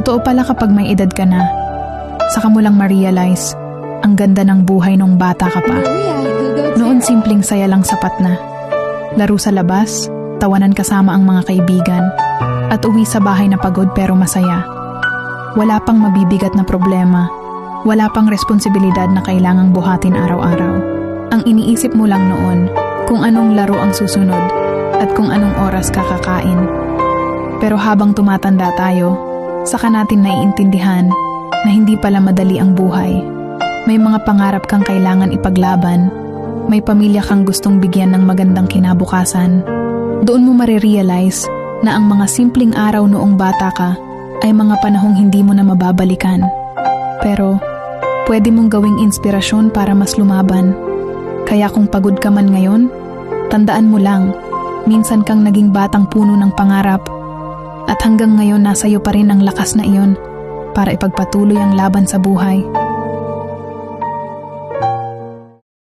Totoo pala kapag may edad ka na, saka mo lang ma-realize ang ganda ng buhay nung bata ka pa. Noon simpleng saya lang sapat na. Laro sa labas, tawanan kasama ang mga kaibigan, at uwi sa bahay na pagod pero masaya. Wala pang mabibigat na problema, wala pang responsibilidad na kailangang buhatin araw-araw. Ang iniisip mo lang noon kung anong laro ang susunod at kung anong oras kakakain. Pero habang tumatanda tayo, saka natin naiintindihan na hindi pala madali ang buhay. May mga pangarap kang kailangan ipaglaban, may pamilya kang gustong bigyan ng magandang kinabukasan. Doon mo marirealize na ang mga simpleng araw noong bata ka ay mga panahong hindi mo na mababalikan. Pero pwede mong gawing inspirasyon para mas lumaban. Kaya kung pagod ka man ngayon, tandaan mo lang, minsan kang naging batang puno ng pangarap. At hanggang ngayon nasa iyo pa rin ang lakas na iyon para ipagpatuloy ang laban sa buhay.